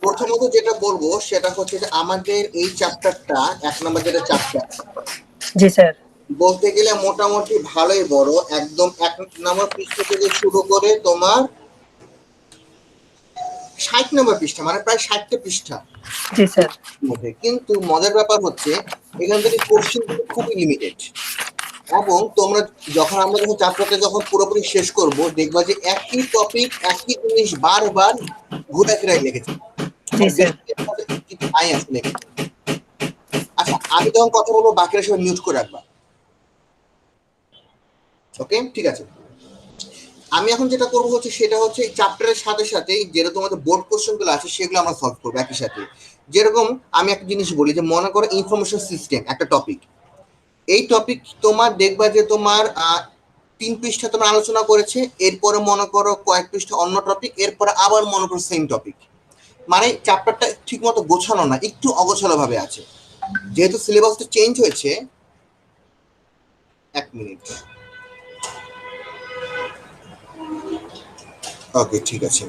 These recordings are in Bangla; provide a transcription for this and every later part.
প্রথমত যেটা বলবো সেটা হচ্ছে যে আমাদের এই চ্যাপ্টারটা 1 নম্বর যেটা চ্যাপ্টার, জি স্যার, বলতে গেলে মোটামুটি ভালোই বড়, একদম 1 নম্বর পৃষ্ঠা থেকে শুরু করে তোমার 60 নম্বর পৃষ্ঠা, মানে প্রায় 60টা পৃষ্ঠা। জি স্যার। কিন্তু মজার ব্যাপার হচ্ছে এখান থেকে কোশ্চেন খুবই লিমিটেড, এবং তোমরা যখন আমরা যখন চ্যাপ্টারটা যখন পুরোপুরি শেষ করব দেখবা যে একই টপিক একই জিনিস বারবার ঘুরে ফিরে লিখেছে। জি স্যার। আচ্ছা, আমি তখন কথা বলবো, বাকিরা সবাই মিউট করে রাখবা। ওকে, ঠিক আছে। আমি এখন যেটা করবো হচ্ছে সেটা হচ্ছে চ্যাপ্টারের সাথে সাথে যেটা তোমাদের বোর্ড কোশ্চেন গুলো আছে সেগুলো আমরা সলভ করবো একই সাথে। যেরকম আমি একটা জিনিস বলি, যে মনে করো ইনফরমেশন সিস্টেম একটা টপিক, এই টপিক তোমার দেখবা যে তোমার 3 পৃষ্ঠা তোমার আলোচনা করেছে, এরপরে মনে করো কয়েক পৃষ্ঠা অন্য টপিক, এরপরে আবার মনে করো সেম টপিক, মানে চ্যাপ্টারটা ঠিক মতো গোছানো না, একটু অগোছালো ভাবে আছে। যেহেতু সিলেবাসটা চেঞ্জ হয়েছে, 1 মিনিট, ওকে ঠিক আছে,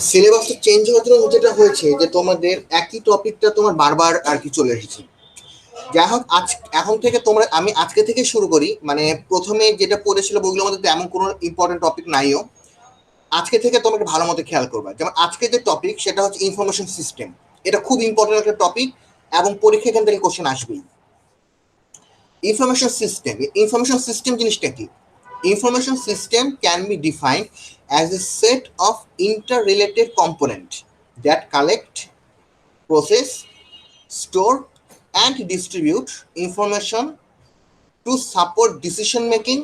সিলেবাসটা চেঞ্জ হওয়ার জন্য যেটা হয়েছে যে তোমাদের একই টপিকটা তোমার বারবার আর কি চলে এসেছে। যাই হোক, এখন থেকে তোমরা, আমি আজকে থেকে শুরু করি, মানে প্রথমে যেটা পড়েছিল বইগুলোর মধ্যে তেমন কোনো ইম্পর্টেন্ট টপিক নাইও, আজকে থেকে তোমরা ভালো মতো খেয়াল করবা। যেমন আজকে যে টপিক সেটা হচ্ছে ইনফরমেশন সিস্টেম, এটা খুব ইম্পর্টেন্ট একটা টপিক এবং পরীক্ষা এখান থেকে কোশ্চেন আসবেই। ইনফরমেশন সিস্টেম জিনিসটা কি? Information system can be defined as a set of interrelated components that collect, process, store and distribute information to support decision making,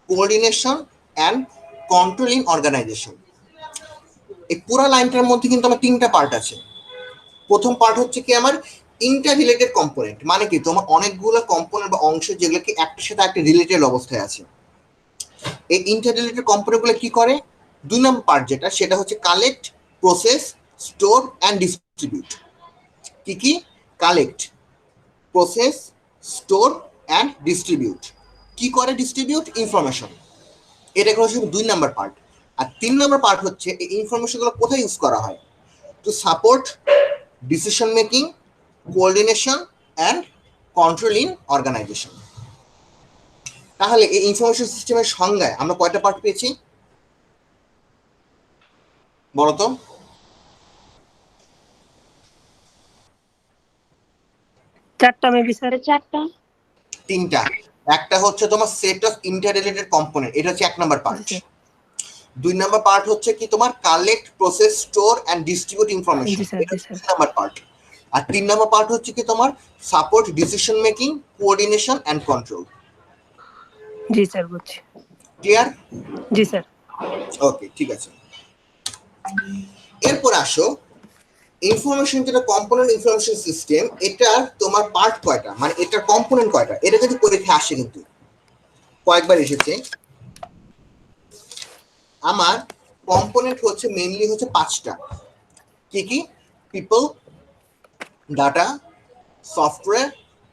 coordination and control in organization. এই পুরো লাইনটার মধ্যে কিন্তু আমার 3টা পার্ট আছে। প্রথম পার্ট হচ্ছে কি আমার ইন্টার রিলেটেড কম্পোনেন্ট, মানে কি তোমার অনেকগুলো কম্পোনেন্ট বা অংশ যেগুলো কি একটার সাথে একটা রিলেটেড অবস্থায় আছে। এই ইন্টার রিলেটেড কম্পোনেন্টগুলো কি করে? 2 নম্বর পার্ট যেটা, সেটা হচ্ছে collect, process, store and distribute. কি কি? Collect, process, store and distribute. কি করে ডিস্ট্রিবিউট? ইনফরমেশন। এটা হচ্ছে 2 নম্বর পার্ট। আর 3 নম্বর পার্ট হচ্ছে এই ইনফরমেশনগুলো কোথায় ইউজ করা হয়? To support decision making, coordination and control in organization. তাহলে এই ইনফরমেশন সিস্টেমের সংজ্ঞায় আমরা কয়টা পার্ট পেয়েছি বলতো? চারটা মেবি স্যার। চারটা। 3টা। একটা হচ্ছে তোমার সেট অফ ইন্টাররিলেটেড কম্পোনেন্ট, এটা হচ্ছে 1 নম্বর পার্ট। 2 নম্বর পার্ট হচ্ছে কি তোমার collect, process, store and distribute information, এটা 2 নম্বর পার্ট। আর 3 নম্বর পার্ট হচ্ছে কি তোমার support decision making, coordination and control. জি স্যার, বুঝছি। ক্লিয়ার? জি স্যার। ওকে, ঠিক আছে। এরপর আসো ইনফরমেশন, যেটা কম্পোনেন্ট ইনফরমেশন সিস্টেম, এটা তোমার পার্ট কয়টা, মানে এটার কম্পোনেন্ট কয়টা, এটা কিন্তু পরীক্ষা আসে, কিন্তু কয়েকবার এসেছে। আমার কম্পোনেন্ট হচ্ছে মেইনলি হচ্ছে 5টা। কি কি? পিপল, ডাটা, সফটওয়্যার,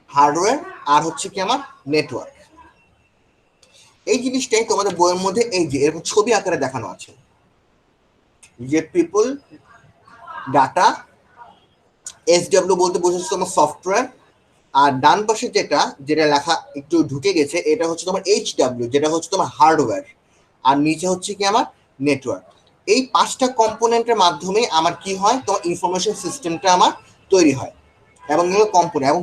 হার্ডওয়্যার আর হচ্ছে কি আমার নেটওয়ার্ক। এই জিনিসটাই তোমাদের বইয়ের মধ্যে এই যে এরকম ছবি আকারে দেখানো আছে, যে পিপল, ডাটা, এসডব্লিউ বলতে বোঝাচ্ছে তোমার সফটওয়্যার, আর ডান পাশে যেটা যেটা লেখা একটু ঢুকে গেছে এটা হচ্ছে তোমার এইচডব্লিউ, যেটা হচ্ছে তোমার হার্ডওয়্যার, আর নিচে হচ্ছে কি আমার নেটওয়ার্ক। এই 5টা কম্পোনেন্টের মাধ্যমে আমার কি হয়, তোমার ইনফরমেশন সিস্টেমটা আমার তৈরি হয়, এবং এগুলো কম্পোনেন্ট, এবং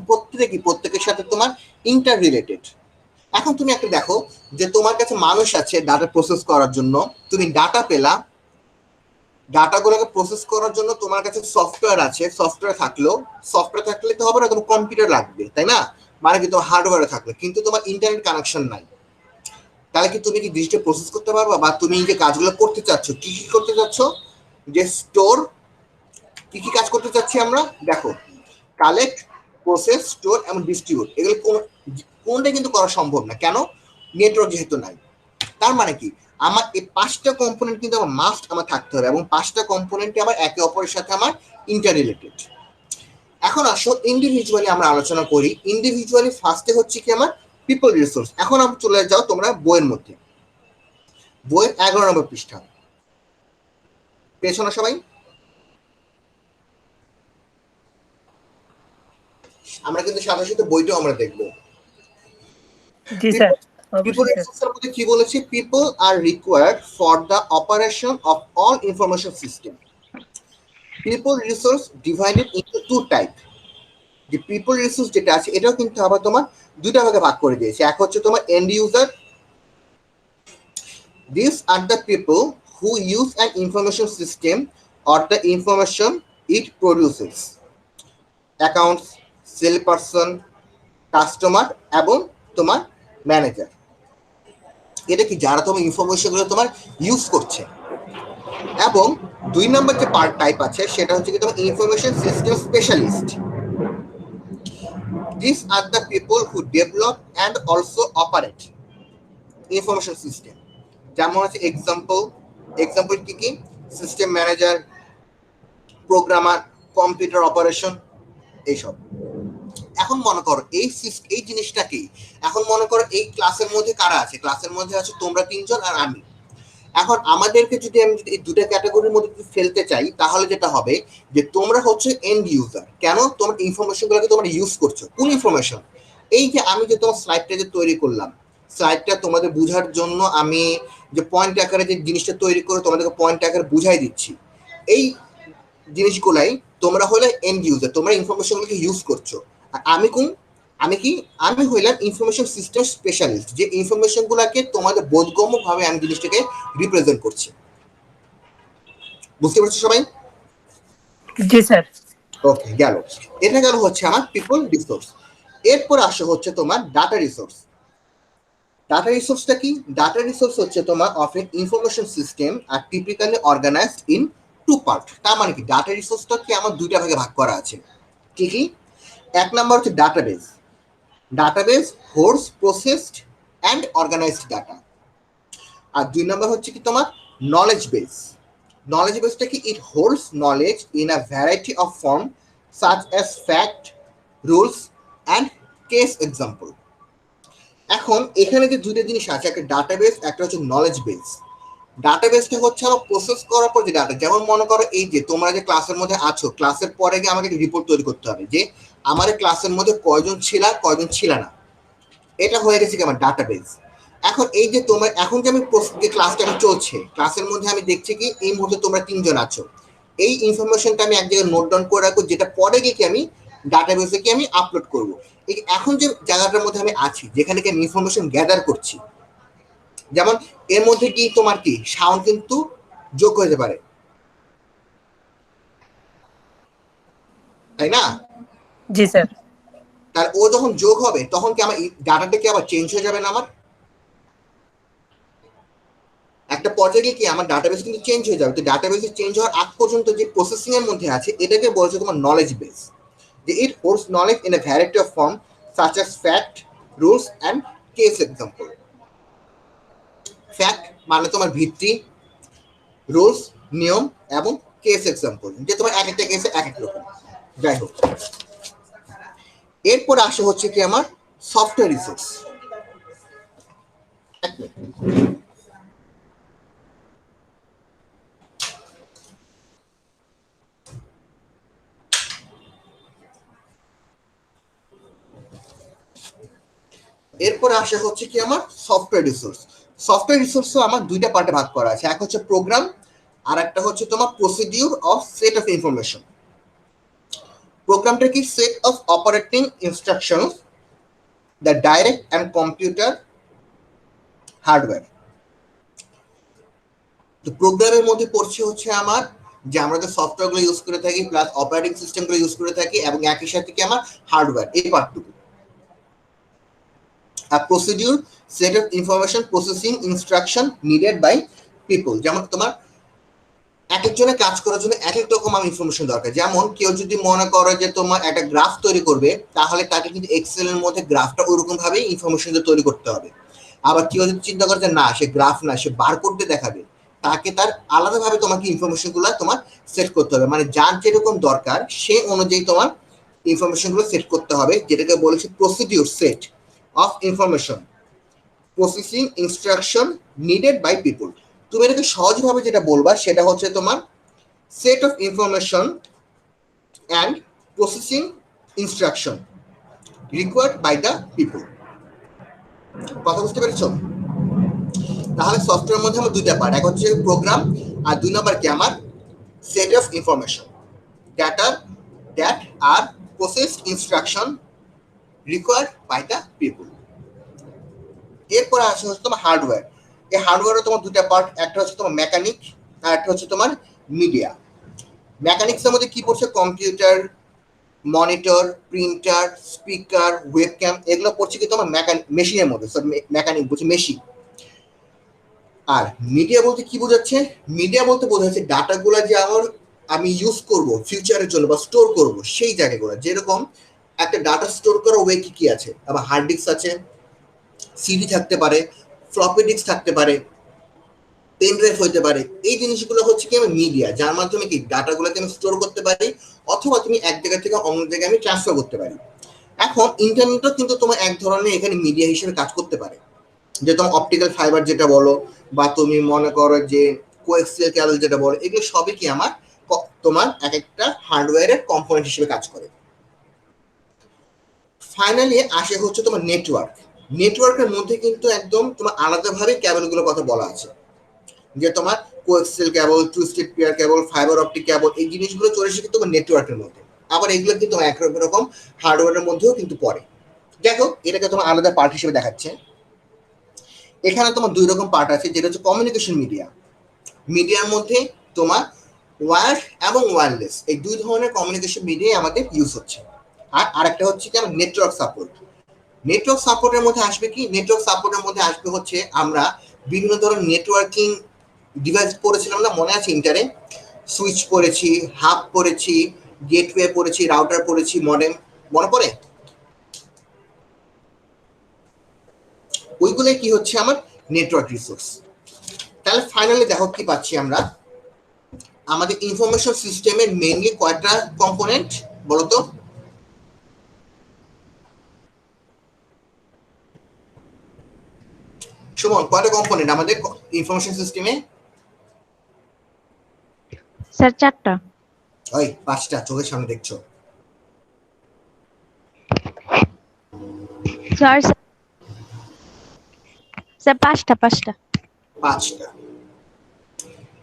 প্রত্যেকের সাথে তোমার ইন্টার রিলেটেড। এখন তুমি একটা দেখো যে তোমার কাছে মানুষ আছে ডাটা প্রসেস করার জন্য, তুমি ডাটা পেলা, ডাটাগুলোকে প্রসেস করার জন্য তোমার কাছে সফটওয়্যার আছে, সফটওয়্যার থাকলে তো হবে না, তোমার কম্পিউটার লাগবে, তাই না? মানে কি তোমার হার্ডওয়্যার থাকলে, কিন্তু তোমার ইন্টারনেট কানেকশন নাই, তাহলে কি তুমি কি ডিজিটাল প্রসেস করতে পারবা? বা তুমি যে কাজগুলো করতে চাচ্ছ, কি কি করতে চাচ্ছ, যে স্টোর, কি কি কাজ করতে চাচ্ছি আমরা, দেখো কালেক্ট, প্রসেস, স্টোর এবং ডিস্ট্রিবিউট, এগুলো কোনটা কিন্তু করা সম্ভব না, কেন? নেটওয়ার্ক যেহেতু নাই। তার মানে কি আমার এই 5টা কম্পোনেন্ট কিন্তু আমার মাস্ট আমার থাকতে হবে, এবং 5টা কম্পোনেন্টে আমার একে অপরের সাথে আমার ইন্টার রিলেটেড। এখন আসো ইন্ডিভিজুয়ালি আমরা আলোচনা করি। ইন্ডিভিজুয়ালি ফার্স্টে হচ্ছে কি আমার পিপল রিসোর্স। এখন আমরা চলে যাও তোমরা বইয়ের মধ্যে, বইয়ের 11 নম্বর পৃষ্ঠা পেয়েছো না সবাই? আমরা কিন্তু সাথে সাথে বইটাও আমরা দেখবো। জি স্যার, পিপল অবশ্যই স্যার। রিসোর্সের মধ্যে কি বলেছে? People are required for the operation of all information system. People resource divided into two type. যে পিপল রিসোর্স যেটা আছে এটাও কিন্তু আবার তোমার দুইটা ভাগে ভাগ করে দিয়েছে। এক হচ্ছে তোমার and user, these are the people who use an information system or the information it produces. Accounts, salesperson, customer এবং তোমার ম্যানেজার। এটা কি যারা তোমার ইনফরমেশনগুলো তোমার ইউজ করছে। এবং 2 নম্বর যে পার্ট টাইপ আছে সেটা হচ্ছে কি তোমার information system specialist. These are the people who develop and also operate information system. যেমন হচ্ছে এক্সাম্পল কি কি? System manager, programmer, computer operation, এইসব। এখন মনে করো এই জিনিসটা কি, এখন মনে করো এই ক্লাসের মধ্যে কারা আছে? ক্লাসের মধ্যে আছে তোমরা 3 জন আর আমি। এখন আমাদেরকে যদি আমি এই দুটো ক্যাটাগরির মধ্যে ফেলতে চাই তাহলে যেটা হবে যে তোমরা হচ্ছে এন্ড ইউজার। কেন? তোমার ইনফরমেশনগুলোকে তোমরা ইউজ করছো। কোন ইনফরমেশন? এই যে আমি যে তোমার স্লাইডটা যে তৈরি করলাম, স্লাইডটা তোমাদের বোঝার জন্য আমি যে পয়েন্ট আকারে যে জিনিসটা তৈরি করে তোমাদেরকে পয়েন্ট আকারে বুঝাই দিচ্ছি, এই জিনিসগুলাই তোমরা হলে এন্ড ইউজার, তোমরা ইনফরমেশনগুলোকে ইউজ করছো। আর আমি হইলাম ইনফরমেশন সিস্টেম স্পেশালিস্ট, যে ইনফরমেশনগুলোকে তোমাদের বোধগম্য ভাবে আমি জিনিসটাকে রিপ্রেজেন্ট করছি। বুঝতে পারছো সবাই? জি স্যার। ওকে, গেল। এটা গেল হচ্ছে আমার পিপল রিসোর্স। এরপর আসে হচ্ছে তোমার ডাটা রিসোর্স। ডাটা রিসোর্সটা কি? ডাটা রিসোর্স হচ্ছে তোমার of an information system are typically organized in two part. তার মানে কি ডাটা রিসোর্সটা কি আমার দুইটা ভাগে ভাগ করা আছে। কি কি? এক নাম্বার হচ্ছে database. Database holds processed and organised data. আর 2 নাম্বার হচ্ছে কি তোমার নলেজ বেস। নলেজ বেসটা কি? It holds knowledge in a variety of form such as fact, rules and case example. এখন এখানে যে দুইটা জিনিস আছে, একটা ডাটাবেস, একটা হচ্ছে নলেজ বেস। ডাটাবেসটা হচ্ছে আমার প্রসেস করার পর যে ডাটা, যেমন মনে করো এই যে তোমরা যে ক্লাসের মধ্যে আছো, ক্লাসের পরে গিয়ে আমাকে রিপোর্ট তৈরি করতে হবে যে আমার ক্লাসের মধ্যে কয়জন ছিল কয়জন ছিল না। এটা হয়ে গেছে কি আমার ডাটাবেস। এখন এই যে তোমার এখন যে আমি যে ক্লাসটা চলছে, ক্লাসের মধ্যে আমি দেখছি কি এই মুহূর্তে তোমরা 3 জন আছো। এই ইনফরমেশনটা আমি এক জায়গায় নোট ডাউন করে রাখবো, যেটা পরে গিয়ে কি আমি ডাটাবেসে কি আমি আপলোড করব। এই এখন যে জায়গাটার মধ্যে আমি আছি, যেখানে কি আমি ইনফরমেশন গ্যাদার করছি, যেমন এর মধ্যে কি তোমার কি সাউন্ড কিন্তু যোগ হতে পারে, তাই না? জি স্যার। তার ও যখন যোগ হবে তখন কি আমার ডাটাটা কি আবার চেঞ্জ হয়ে যাবে না? আমার একটা পর্যায়ে কি আমার ডাটাবেস কিন্তু চেঞ্জ হয়ে যাবে। তো ডাটাবেসে চেঞ্জ হওয়ার আগ পর্যন্ত যে প্রসেসিং এর মধ্যে আছে এটাকে বলছে তোমার নলেজ বেস। যে it holds knowledge in a variety of form such as fact, rules and case example. Fact মানে তোমার ভিত্তি, রুলস নিয়ম, এবং কেস এক্সাম্পল, যে তোমার এক একটা কেসে এক এক রকম। যাই হোক, এরপর আসে হচ্ছে কি আমার সফটওয়্যার রিসোর্স। এরপর আসে হচ্ছে কি আমার সফটওয়্যার রিসোর্স। সফটওয়্যার রিসোর্সও আমার দুইটা পার্টে ভাগ করা আছে, এক হচ্ছে প্রোগ্রাম আর একটা হচ্ছে তোমার procedure of set of information. প্রোগ্রামটা কি? Set of operating instructions the direct and computer hardware. তো প্রোগ্রামের মধ্যে পড়ছে হচ্ছে আমার যে আমরা যে সফটওয়্যারগুলো ইউজ করে থাকি প্লাস অপারেটিং সিস্টেমগুলো ইউজ করে থাকি এবং একই সাথে কি আমার হার্ডওয়্যার, এই পার্টটুকু। A procedure set of information processing instruction needed by people, যেমন তোমার এক একজনের কাজ করার জন্য এক এক রকম ইনফরমেশন দরকার। যেমন কেউ যদি মনে করো যে তোমার একটা গ্রাফ তৈরি করবে তাহলে তাকে কিন্তু এক্সেল এর মধ্যে গ্রাফটা ওরকম ভাবে ইনফরমেশন তৈরি করতে হবে। আবার কেউ যদি চিন্তা করে যে না সে গ্রাফ না সে বারকোড দিয়ে দেখাবে, তাকে তার আলাদাভাবে তোমাকে ইনফরমেশন গুলো তোমার সেট করতে হবে। মানে যার যেরকম দরকার সে অনুযায়ী তোমার ইনফরমেশন গুলো সেট করতে হবে, যেটাকে বলেছি procedure set of information processing instruction needed by people. তুমি এটাকে সহজভাবে যেটা বলবা সেটা হচ্ছে তোমার set of information and processing instruction required by the people. কথা বুঝতে পেরেছো? তাহলে সফটওয়্যার মধ্যে আমার দুইটা পার্ট, এক হচ্ছে প্রোগ্রাম আর দুই নম্বর কি আমার set of information data that are processed instruction required by the people. এরপর আসে হচ্ছে তোমার হার্ডওয়্যার। এই হার্ডওয়্যারে তোমার দুটা পার্ট, একটা হচ্ছে তোমার মেকানিক আর একটা হচ্ছে তোমার মিডিয়া। মেকানিক্সের মধ্যে কি পড়ছে? Computer, monitor, printer, speaker, webcam, এগুলো পড়ছে কি তোমার মেশিনের মধ্যে, মেকানিক বলছে মেশিন। আর মিডিয়া বলতে কি বোঝাচ্ছে? মিডিয়া বলতে বোঝাচ্ছে ডাটাগুলো যে আমি ইউজ করব ফিউচারের জন্য বা স্টোর করব সেই জায়গাগুলো। যেরকম একটা ডাটা স্টোর করার ওয়ে কি কি আছে, আবার হার্ড ডিস্ক আছে, সিডি থাকতে পারে, ফ্লপি ডিস্ক থাকতে পারে, পেন ড্রাইভ হতে পারে। এই জিনিসগুলো হচ্ছে কি আমি মিডিয়া, যার মাধ্যমে কি ডাটাগুলোকে আমি স্টোর করতে পারি অথবা তুমি এক জায়গা থেকে অন্য জায়গায় আমি ট্রান্সফার করতে পারি। এখন ইন্টারনেটও কিন্তু তোমার এক ধরনের এখানে মিডিয়া হিসেবে কাজ করতে পারে, যে তোমার অপটিক্যাল ফাইবার যেটা বলো বা তুমি মনে করো যে কোএক্সিয়াল কেবল যেটা বলো, এগুলো সবই কি আমার তোমার এক একটা হার্ডওয়্যারের কম্পোনেন্ট হিসেবে কাজ করে। ফাইনালি আসে হচ্ছে তোমার নেটওয়ার্ক। নেটওয়ার্কের মধ্যে কিন্তু একদম তোমার আলাদাভাবে কেবলগুলোর কথা বলা আছে, যে তোমার coaxial cable, twisted pair cable, fibre optic cable, এই জিনিসগুলো চলে এসে কিন্তু তোমার নেটওয়ার্কের মধ্যে। আবার এগুলো কিন্তু একরকম হার্ডওয়্যারের মধ্যেও কিন্তু পড়ে। দেখো এটাকে তোমার আলাদা পার্ট হিসেবে দেখাচ্ছে। এখানে তোমার দুই রকম পার্ট আছে, যেটা হচ্ছে কমিউনিকেশন মিডিয়া। মিডিয়ার মধ্যে তোমার ওয়্যার এবং ওয়্যারলেস এই দুই ধরনের কমিউনিকেশন মিডিয়াই আমাদের ইউজ হচ্ছে। আর আরেকটা হচ্ছে কি আমার নেটওয়ার্ক সাপোর্ট। নেটওয়ার্ক সাপোর্টের মধ্যে আসবে কি? নেটওয়ার্ক সাপোর্টের মধ্যে আসবে হচ্ছে আমরা বিভিন্ন ধরনের নেটওয়ার্কিং ডিভাইস পড়েছিলাম না, মনে আছে ইন্টারে? সুইচ পড়েছি, হাব পড়েছি, গেটওয়ে পড়েছি, রাউটার পড়েছি, মডেম, মনে পড়ে? ওইগুলো কি হচ্ছে আমার নেটওয়ার্ক রিসোর্স। তাহলে ফাইনালি দেখো কি পাচ্ছি আমরা, আমাদের ইনফরমেশন সিস্টেমের মেইনলি কয়টা কম্পোনেন্ট বলতো? সুমন, কয়টা কম্পোনেন্ট আমাদের ইনফরমেশন সিস্টেমে? স্যার 4টা। ওই 5টা চোখের সামনে দেখছো? স্যার 5টা 5টা। 5টা।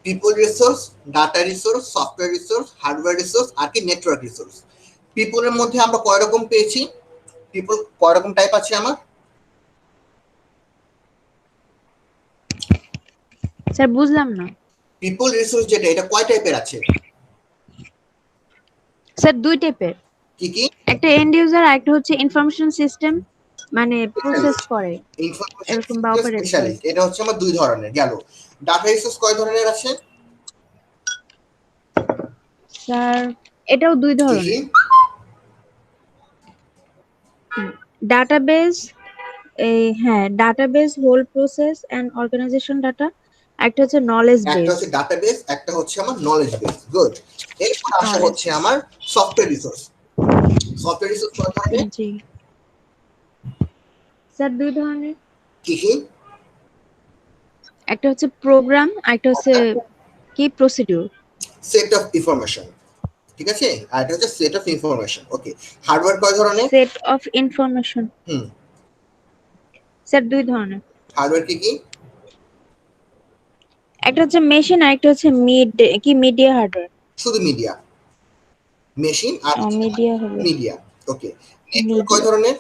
People resource, data resource, software resource, hardware resource আর কি নেটওয়ার্ক রিসোর্স। পিপলের মধ্যে আমরা কয় রকম পেয়েছি? পিপল কয় রকম টাইপ আছে আমার? স্যার বুঝলাম না। পিপল রিসোর্স যেটা, এটা কয় টাইপের আছে? স্যার 2 টাইপের। কি কি? একটা এন্ড ইউজার আর একটা হচ্ছে ইনফরমেশন সিস্টেম, মানে প্রসেস করে ইনফরমেশন এরকম বা অপারেট করে। স্পেশালিস্ট, এটা হচ্ছে আমার দুই ধরনের গেল। ডাটা রিসোর্স কয় ধরনের আছে? স্যার এটাও 2 কি কি? ধরনের। ডাটাবেস, হ্যাঁ database, whole process and organization data. একটা হচ্ছে নলেজ একটা বেস। হচ্ছে ডাটাবেস, একটা হচ্ছে আমার নলেজ বেস। গুড। এরপর আসা হচ্ছে আমার সফটওয়্যার রিসোর্স। সফটওয়্যার রিসোর্স কয় ধরনের? জি স্যার 2 ধরনের। কি কি? একটা হচ্ছে প্রোগ্রাম, আর একটা হচ্ছে কি প্রসিডিউর। সেট অফ ইনফরমেশন, ঠিক আছে? আর এটা হচ্ছে set of information. Okay. Hardware কয় ধরনের? Set of information hmm. Sir 2 ধরনের। হার্ডওয়্যার কি কি? একটা হচ্ছে মেশিন আর একটা হচ্ছে মিডিয়া হার্ডওয়্যার। শুধু মিডিয়া, মেশিন আর মিডিয়া হবে মিডিয়া। ওকে। নেটওয়ার্ক কয় ধরনের?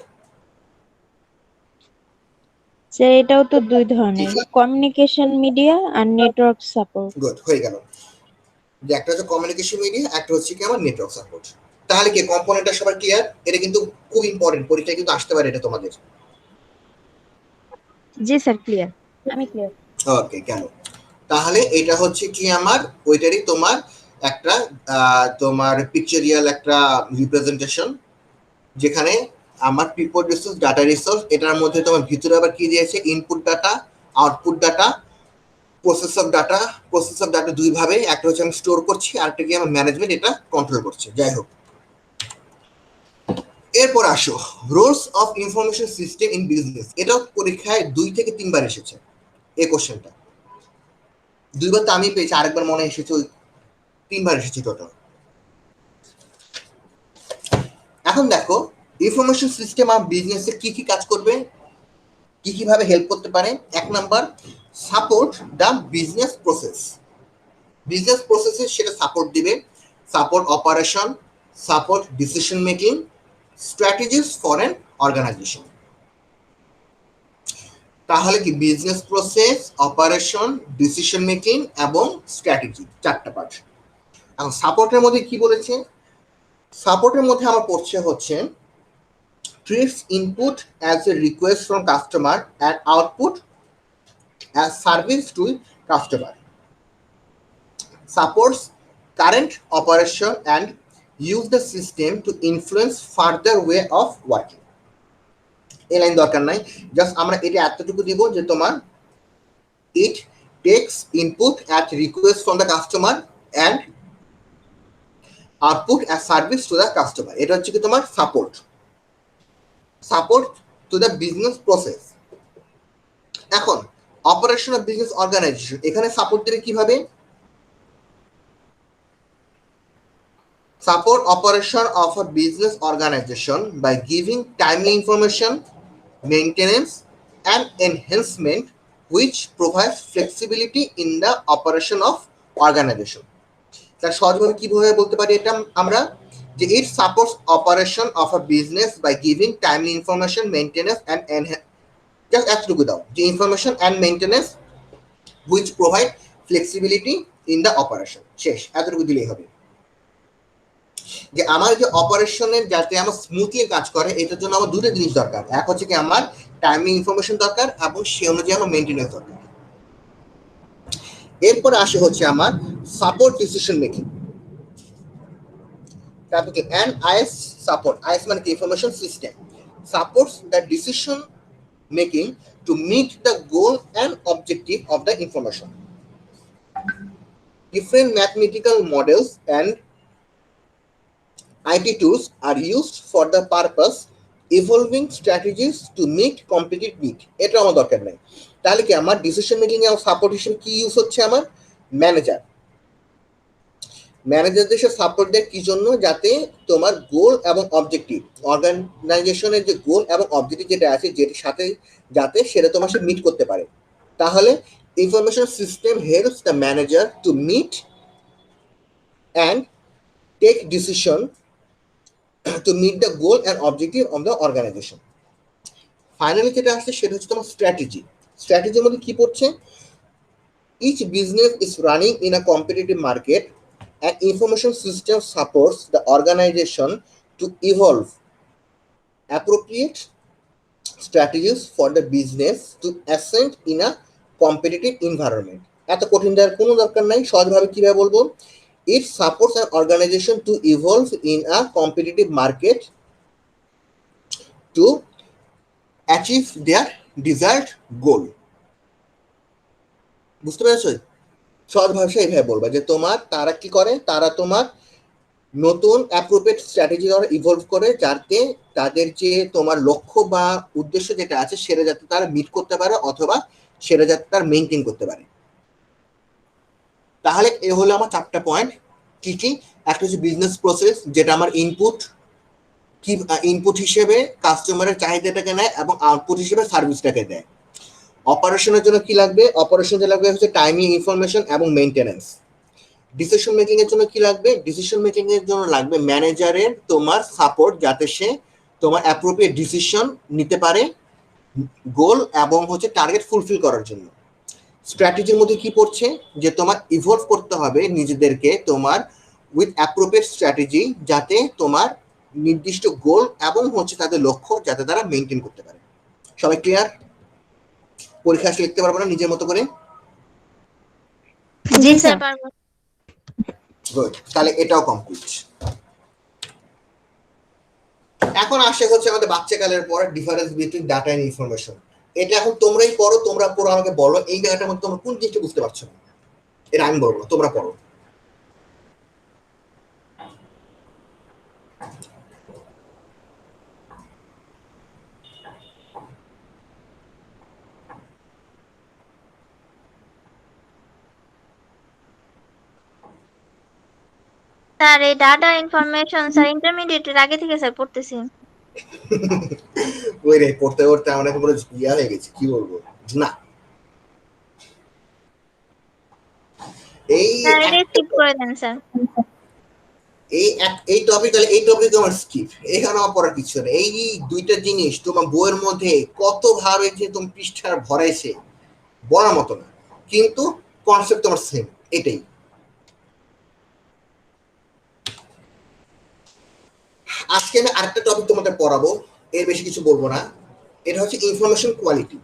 স্যার এটাও তো 2 ধরনের, কমিউনিকেশন মিডিয়া আর নেটওয়ার্ক সাপোর্ট। গুড, হয়ে গেল। যে একটা হচ্ছে কমিউনিকেশন মিডিয়া, একটা হচ্ছে কি আমার নেটওয়ার্ক সাপোর্ট। তাহলে কি কম্পোনেন্টটা সবার ক্লিয়ার? এটা কিন্তু খুব ইম্পর্টেন্ট, পরীক্ষায় কিন্তু আসতে পারে এটা তোমাদের। জি স্যার ক্লিয়ার, আমি ক্লিয়ার। ওকে, গেল। তাহলে এটা হচ্ছে কি আমার ওইটারই তোমার একটা তোমার পিকচারিয়াল একটা রিপ্রেজেন্টেশন, যেখানে আমার পিপল রিসোর্স, ডাটা রিসোর্স, এটার মধ্যে তোমার ভিতরে আবার কি দিয়েছে? Input data, output data, process of data. Process of data দুই ভাবে, একটা হচ্ছে আমি স্টোর করছি আর একটা কি আমার ম্যানেজমেন্ট এটা কন্ট্রোল করছে। যাই হোক, এরপর আসো roles of information system in business. এটাও পরীক্ষায় 2 থেকে 3 বার এসেছে এই কোশ্চেনটা। 2 বার তো আমি পেয়েছি, আরেকবার মনে এসেছে, ওই 3 বার এসেছে টোটাল। এখন দেখো ইনফরমেশন সিস্টেম আর বিজনেসে কি কি কাজ করবে, কি কিভাবে হেল্প করতে পারে। 1 number, support the business process. Business প্রসেসে সেটা সাপোর্ট দিবে, support operation, support decision making, strategies for an organization. তাহলে কি business process, operation, decision making এবং স্ট্র্যাটেজি, 4টা পার্ট। এখন সাপোর্টের মধ্যে কি বলেছে, সাপোর্টের মধ্যে আমার পড়ছে হচ্ছে treats input as a request from customer and output as service to customer, supports current operation and use the system to influence further way of working। এই লাইন দরকার নাই, জাস্ট আমরা এটা এতটুকু দিব যে তোমার it takes input at request from the customer and output as service to the customer। এটা হচ্ছে কি তোমার support, support to the business process. এখন অপারেশন অফ বিজনেস অর্গানাইজেশন, এখানে সাপোর্ট দেবে কিভাবে, support operation of a business organization by giving timely information, maintenance and enhancement which provides flexibility in the operation of organization। তার সহজভাবে কিভাবে বলতে পারি এটা আমরা, যে it supports operation of a business by giving timely information, maintenance and just এতটুকু দাও, যে information and maintenance which provide flexibility in the operation, শেষ, এতটুকু দিলেই হবে। যে আমার যে অপারেশনের যাতে আমার স্মুথলি কাজ করে, এটার জন্য আমার দুটো জিনিস দরকার। এক হচ্ছে কি আমার টাইমিং ইনফরমেশন দরকার এবং সে অনুযায়ী আমার মেইনটেনেন্স দরকার। এরপর আসে হচ্ছে আমার সাপোর্ট ডিসিশন মেকিং। তারপর কি এন আইএস সাপোর্ট, আইএস মানে কি information system, supports the decision making to meet the goal and objective of the information. Different mathematical models and IT tools are used for the purpose evolving strategies to meet competitive need। এটা আমার দরকার নাই। তাহলে কি আমার ডিসিশন মেকিং এর সাপোর্ট হিসেবে কি ইউজ হচ্ছে, আমার ম্যানেজার, ম্যানেজারদের সাপোর্ট দেয় কি জন্য, যাতে তোমার গোল এবং অবজেক্টিভ, অর্গানাইজেশনের যে গোল এবং অবজেক্টিভ যেটা আছে যেটার সাথে যাতে সেটা তোমার সাথে মিট করতে পারে। তাহলে information system helps the manager to meet and take decision to meet the goal and objective of the organization। Finally যেটা আসছে সেটা হচ্ছে তোমার স্ট্র্যাটেজি। স্ট্র্যাটেজির মধ্যে কি পড়ছে, each business is running in a competitive market and information system supports the organization to evolve appropriate strategies for the business to ascend in a competitive environment। এত কঠিন দেওয়ার কোনো দরকার নাই, সহজভাবে কিভাবে বলবো, it supports an organization to evolve in a competitive market to achieve their desired goal। বুঝতে পেরেছো? সহজ ভাষায় এইভাবে বলবা যে তোমার তারা কি করে, তারা তোমার নতুন অ্যাপ্রোপ্রিয়েট স্ট্র্যাটেজি দ্বারা ইভলভ করে যাতে তাদের যে তোমার লক্ষ্য বা উদ্দেশ্য যেটা আছে সেটা যাতে তারা মিট করতে পারে অথবা সেটা যাতে তারা মেনটেন করতে পারে। তাহলে এ হলো আমার 4টা পয়েন্ট। কি কি, একটা হচ্ছে বিজনেস প্রসেস, যেটা আমার ইনপুট, কি ইনপুট হিসেবে কাস্টমারের চাহিদাটাকে নেয় এবং আউটপুট হিসেবে সার্ভিসটাকে দেয়। অপারেশনের জন্য কি লাগবে, অপারেশনে লাগবে হচ্ছে টাইমিং ইনফরমেশন এবং মেইনটেনেন্স। ডিসিশন মেকিং এর জন্য কি লাগবে, ডিসিশন মেকিং এর জন্য লাগবে ম্যানেজারের তোমার সাপোর্ট, যাতে সে তোমার অ্যাপ্রোপ্রিয়েট ডিসিশন নিতে পারে গোল এবং হচ্ছে টার্গেট ফুলফিল করার জন্য। স্ট্র্যাটেজির মধ্যে কি পড়ছে, যে তোমার ইভলভ করতে হবে নিজেদেরকে তোমার উইথ অ্যাপ্রোপ্রিয়েট স্ট্র্যাটেজি, যাতে তোমার নির্দিষ্ট গোল এবং হচ্ছে তাদের লক্ষ্য যাতে তারা মেনটেন করতে পারে। সবাই ক্লিয়ার? পরীক্ষা আসলে লিখতে পারবো না নিজের মতো করে? জি স্যার পারবো। গুড, তাহলে এটাও কমপ্লিট। এখন আসে হচ্ছে আমাদের বাচ্চাকালের পর difference between data and information. এটা এখন তোমরাই পড়ো, তোমরা পড়ো, আমাকে বলো এই জায়গাটার মধ্যে তোমরা কোন জিনিসটা বুঝতে পারছো না। এটা আমি বলবো না, তোমরা পড়ো। স্যার এই ডাটা ইনফরমেশন স্যার ইন্টারমিডিয়েটের আগে থেকে স্যার পড়তেছি। ওই রে পড়তে পড়তে আমরা পুরো ইয়া হয়ে গেছি, কি বলবো না। এই স্যার এটা একটা স্কিপ করে দেন স্যার। এই টপিক এই টপিক আমার স্কিপ, এখানে আমার পড়ার কিছু নেই। এই দুইটা জিনিস তোমার বইয়ের মধ্যে কত ভাবে যে তুমি পৃষ্ঠার ভরাইছে বলার মতো না, কিন্তু কনসেপ্ট তোমার সেম, এটাই। আজকে আমি আরেকটা টপিক তোমাদের পড়াবো, এর বেশি কিছু বলবো না। এটা হচ্ছে ইনফরমেশন কোয়ালিটি।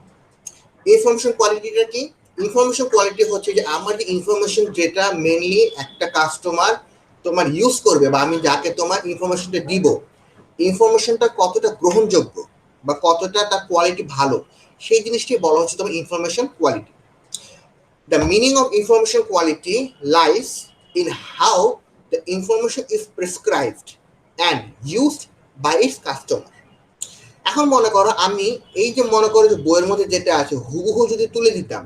ইনফরমেশন কোয়ালিটিটা কি? ইনফরমেশন কোয়ালিটি হচ্ছে যে আমার যে ইনফরমেশন, যেটা মেনলি একটা কাস্টমার তোমার ইউজ করবে, বা আমি যাকে তোমার ইনফরমেশনটা দিব, ইনফরমেশনটা কতটা গ্রহণযোগ্য বা কতটা তার কোয়ালিটি ভালো, সেই জিনিসটি বলা হচ্ছে তোমার information quality. The meaning of information quality lies in how the information is prescribed and used by its customer. এখন মনে করো আমি এই যে মনে করো যে বইয়ের মধ্যে যেটা আছে হুবহু যদি তুলে দিতাম,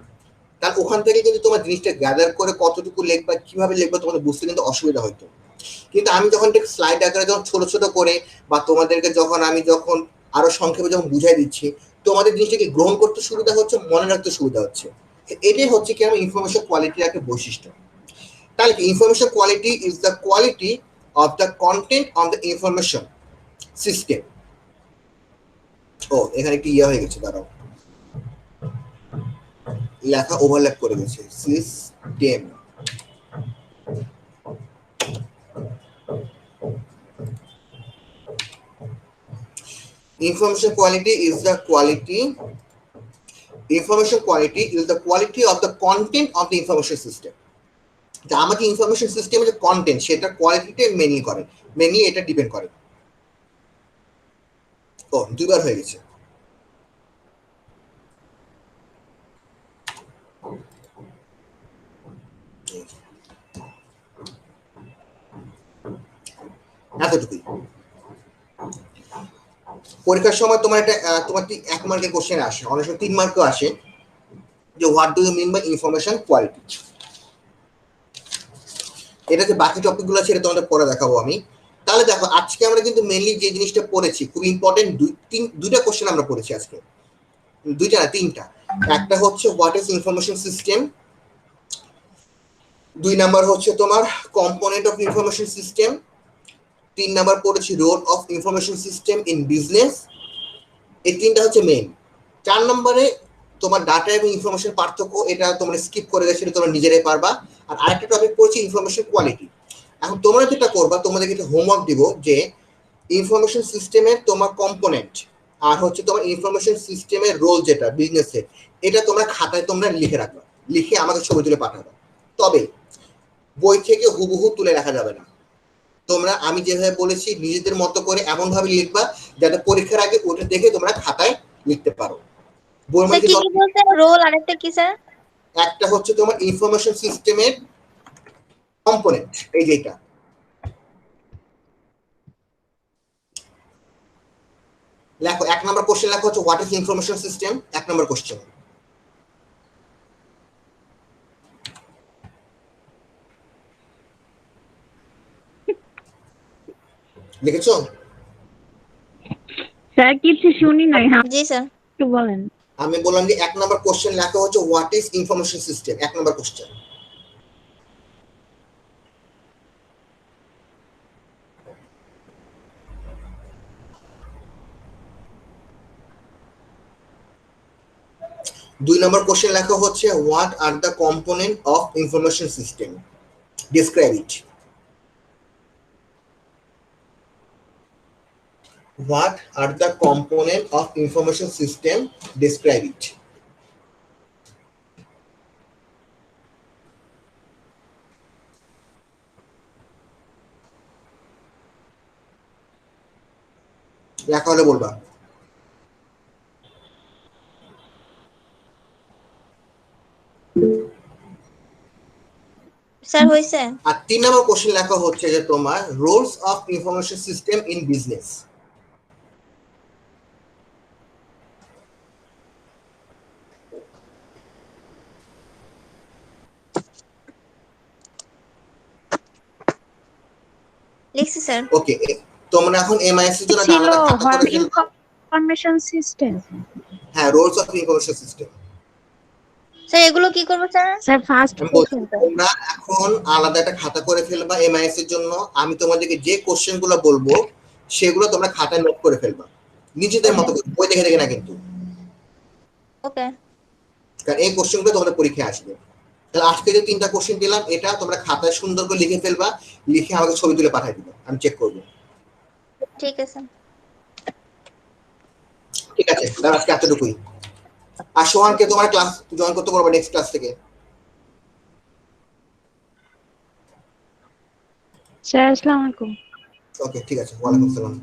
তাহলে ওখান থেকে কিন্তু তোমার জিনিসটা গ্যাদার করে কতটুকু লিখবা, কিভাবে লিখবা, তোমাদের বুঝতে কিন্তু অসুবিধা হইতো। কিন্তু আমি যখন স্লাইড আকারে যখন ছোট ছোট করে, বা তোমাদেরকে যখন আরো সংক্ষেপে যখন বুঝাই দিচ্ছি, তোমাদের জিনিসটাকে গ্রহণ করতে সুবিধা হচ্ছে, মনে রাখতে সুবিধা হচ্ছে। এটাই হচ্ছে কি আমার ইনফরমেশন কোয়ালিটির একটা বৈশিষ্ট্য। তাহলে কি information quality is the quality of the content of the information system. ও এখানে একটু ইয়ে হয়ে গেছে, দাঁড়াও, লেখা ওভারল্যাপ করে গেছে। System, information quality is the quality information quality is the quality of the content of the information system. যা আমাকে ইনফরমেশন সিস্টেমের যে কন্টেন্ট, সেটা কোয়ালিটিতে মেনলি করে, মেনলি এটা ডিপেন্ড করে। ও দুইবার হয়ে গেছে। এতটুকুই। পরীক্ষার সময় তোমার একটা তোমার 1 মার্কের কোশ্চেন আসে, অনেক সময় 3 মার্কও আসে, যে what do you mean by information quality. এটা যে বাকি টপিকগুলো আছে এটা তোমাদের পরে দেখাবো আমি। তাহলে দেখো আজকে আমরা কিন্তু মেনলি যে জিনিসটা পড়েছি, খুব ইম্পর্টেন্ট দুইটা কোশ্চেন আমরা পড়েছি আজকে, দুইটা না তিনটা। একটা হচ্ছে what is information system, 2 number হচ্ছে তোমার component of information system, 3 number পড়েছি role of information system in business. এই তিনটা হচ্ছে মেইন। 4 নম্বরে তোমার ডাটা এবং ইনফরমেশন পার্থক্য, এটা তোমরা স্কিপ করে গেছে, তোমরা নিজেরাই পারবা। আর আরেকটা টপিক পড়ছি ইনফরমেশন কোয়ালিটি। এখন তোমরা যেটা করবা, তোমাদেরকে একটা হোমওয়ার্ক দিব যে ইনফরমেশন সিস্টেমের তোমার কম্পোনেন্ট আর হচ্ছে তোমার ইনফরমেশন সিস্টেমের রোল যেটা বিজনেসের, এটা তোমরা খাতায় তোমরা লিখে রাখবা, লিখে আমাকে ছবি তুলে পাঠাবা। তবে বই থেকে হুবহু তুলে রাখা যাবে না। তোমরা আমি যেভাবে বলেছি নিজেদের মতো করে এমন ভাবে লিখবা যাতে পরীক্ষার আগে ওটা দেখে তোমরা খাতায় লিখতে পারো। বইয়ের স্যার মধ্যে কি কি বলতেন, রোল আরেকটা কি স্যার? একটা হচ্ছে তোমার ইনফরমেশন সিস্টেমের কম্পোনেন্ট, এই যেটা লেখো। 1 নম্বর কোশ্চেন লেখো হচ্ছে what is information system, 1 number question. লিখেছো? স্যার কিছু শুনি নাই, হ্যাঁ জি স্যার। একটু বলেন। আমি বললাম যে 1 নম্বর কোশ্চেন লেখা হচ্ছে what is information system, 1 number question. দুই নম্বর কোশ্চেন লেখা হচ্ছে what are the component of information system, describe it. What are the components of information system? Describe it. লেখা হলে বলবা। স্যার হইছে। আর 3 নম্বর কোশ্চেন লেখা হচ্ছে যে তোমার roles of information system in business. লিখছি স্যার। ওকে, তোমরা এখন এমআইএস এর জন্য ছিল ডাটাটা খাতা হোম করে ফেলবা। Information system. হ্যাঁ, roles of information system. Sir এগুলো কি করবো স্যার? স্যার ফার্স্ট আমি বলছি কোশ্চেনটা তোমরা এখন আলাদা একটা খাতা করে ফেলবা এমআইএস এর জন্য। আমি তোমাদেরকে যে কোশ্চেন গুলো বলবো সেগুলো তোমরা খাতায় নোট করে ফেলবা নিজেদের মতো করে, বই দেখে দেখে না কিন্তু, ওকে। কারণ এই কোশ্চেন গুলো তোমাদের পরীক্ষায় আসবে। তাহলে আজকে যে 3টা কোশ্চেন দিলাম এটা তোমরা খাতায় সুন্দর করে লিখে ফেলবা, লিখে আমাকে ছবি তুলে পাঠিয়ে দিবা, আমি চেক করবো। ঠিক আছে। ঠিক আছে, তাহলে আজকে এতটুকুই। আর সোহানকে তোমার ক্লাস জয়েন করতে পারবে নেক্সট ক্লাস থেকে। স্যার আসসালামু আলাইকুম। ওকে, ঠিক আছে, ওয়ালাইকুম আসসালাম।